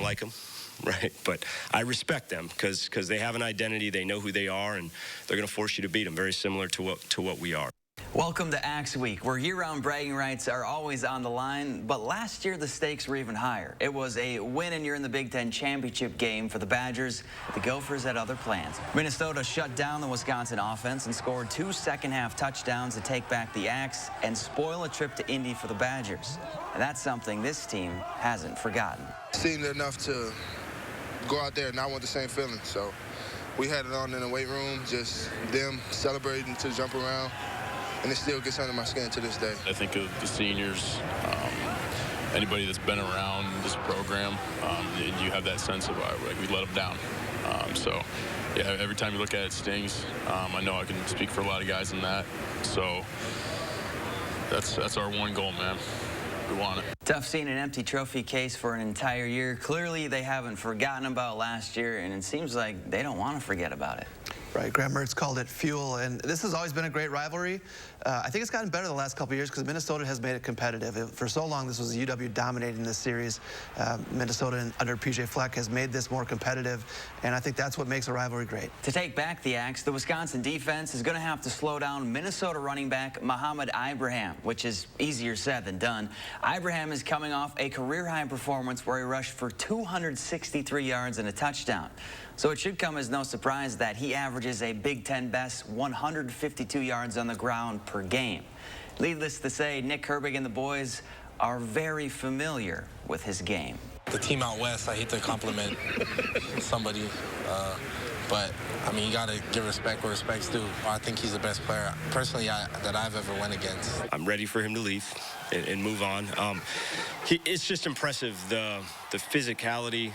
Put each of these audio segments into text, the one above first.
like them, right? But I respect them because they have an identity. They know who they are, and they're going to force you to beat them, very similar to what we are. Welcome to Axe Week, where year-round bragging rights are always on the line, but last year the stakes were even higher. It was a win and you're in the Big Ten championship game for the Badgers. The Gophers had other plans. Minnesota shut down the Wisconsin offense and scored 2 second-half touchdowns to take back the Axe and spoil a trip to Indy for the Badgers. And that's something this team hasn't forgotten. Seen enough to go out there and not want the same feeling, so we had it on in the weight room, just them celebrating to jump around. And it still gets under my skin to this day. I think of the seniors, anybody that's been around this program, you have that sense of like we let them down. So, yeah, every time you look at it, it stings. I know I can speak for a lot of guys in that. So that's our one goal, man. We want it. Tough seeing an empty trophy case for an entire year. Clearly, they haven't forgotten about last year, and it seems like they don't want to forget about it. Right, Graham Mertz called it fuel, and this has always been a great rivalry. I think it's gotten better the last couple of years because Minnesota has made it competitive. For so long, this was UW dominating this series. Minnesota under PJ Fleck has made this more competitive, and I think that's what makes a rivalry great. To take back the Axe, the Wisconsin defense is going to have to slow down Minnesota running back Mohamed Ibrahim, which is easier said than done. Ibrahim is coming off a career-high performance where he rushed for 263 yards and a touchdown. So it should come as no surprise that he averages a Big Ten best 152 yards on the ground per game. Needless to say, Nick Herbig and the boys are very familiar with his game. The team out west, I hate to compliment somebody, but I mean, you got to give respect where respect's due. I think he's the best player, personally, that I've ever went against. I'm ready for him to leave and move on. It's just impressive, the physicality,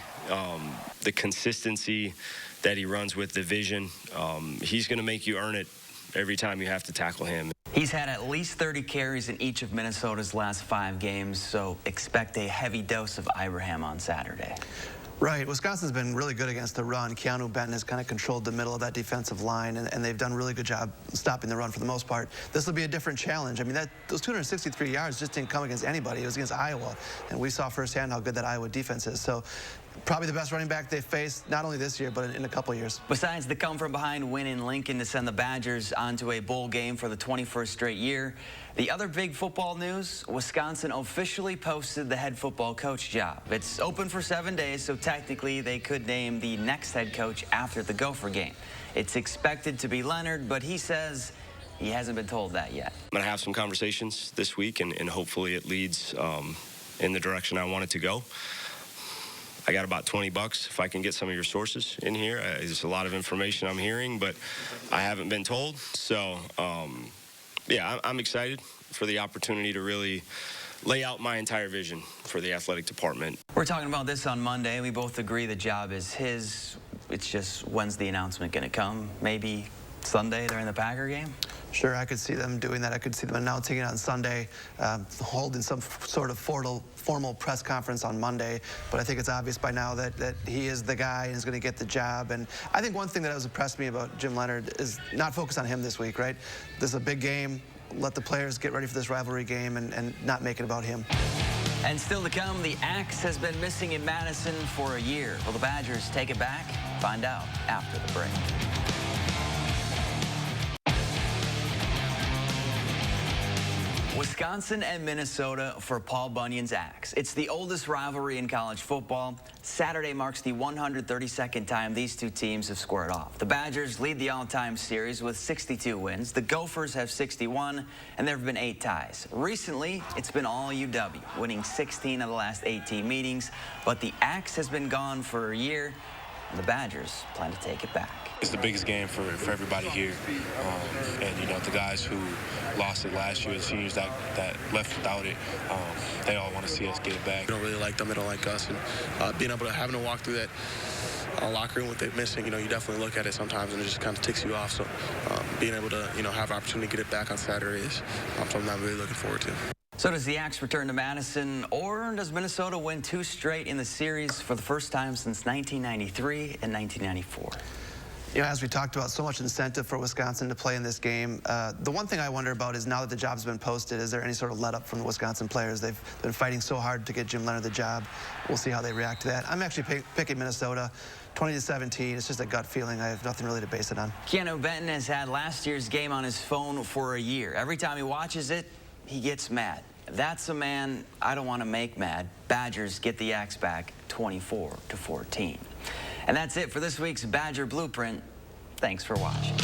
the consistency that he runs with, the vision. He's going to make you earn it every time you have to tackle him. He's had at least 30 carries in each of Minnesota's last 5 games, so expect a heavy dose of Ibrahim on Saturday. Right. Wisconsin's been really good against the run. Keanu Benton has kind of controlled the middle of that defensive line, and they've done a really good job stopping the run for the most part. This will be a different challenge. I mean, those 263 yards just didn't come against anybody. It was against Iowa, and we saw firsthand how good that Iowa defense is. So probably the best running back they've faced, not only this year, but in a couple of years. Besides the come-from-behind win in Lincoln to send the Badgers onto a bowl game for the 21st straight year, the other big football news, Wisconsin officially posted the head football coach job. It's open for 7 days, so technically they could name the next head coach after the Gopher game. It's expected to be Leonard, but he says he hasn't been told that yet. I'm going to have some conversations this week, and hopefully it leads in the direction I want it to go. I got about $20 if I can get some of your sources in here. There's a lot of information I'm hearing, but I haven't been told. So, yeah, I'm excited for the opportunity to really lay out my entire vision for the athletic department. We're talking about this on Monday. We both agree the job is his. It's just, when's the announcement going to come? Maybe Sunday during the Packer game? Sure, I could see them doing that. I could see them announcing it on Sunday, holding some sort of formal press conference on Monday. But I think it's obvious by now that he is the guy and is going to get the job. And I think one thing that has impressed me about Jim Leonard is not focus on him this week, right? This is a big game. Let the players get ready for this rivalry game and not make it about him. And still to come, the Axe has been missing in Madison for a year. Will the Badgers take it back? Find out after the break. Wisconsin and Minnesota for Paul Bunyan's Axe. It's the oldest rivalry in college football. Saturday marks the 132nd time these two teams have squared off. The Badgers lead the all-time series with 62 wins. The Gophers have 61, and there have been 8 ties. Recently, it's been all UW, winning 16 of the last 18 meetings. But the Axe has been gone for a year, and the Badgers plan to take it back. It's the biggest game for everybody here. And, you know, the guys who lost it last year, the seniors that left without it, they all want to see us get it back. They don't really like them, they don't like us. And being able to, having to walk through that locker room with it missing, you know, you definitely look at it sometimes and it just kind of ticks you off. So being able to, you know, have an opportunity to get it back on Saturday is something I'm really looking forward to. So does the Axe return to Madison, or does Minnesota win 2 straight in the series for the first time since 1993 and 1994? You know, as we talked about, so much incentive for Wisconsin to play in this game. The one thing I wonder about is now that the job's been posted, is there any sort of let-up from the Wisconsin players? They've been fighting so hard to get Jim Leonard the job. We'll see how they react to that. I'm actually picking Minnesota 20-17. It's just a gut feeling. I have nothing really to base it on. Keanu Benton has had last year's game on his phone for a year. Every time he watches it, he gets mad. That's a man I don't want to make mad. Badgers get the Axe back 24-14. And that's it for this week's Badger Blueprint. Thanks for watching.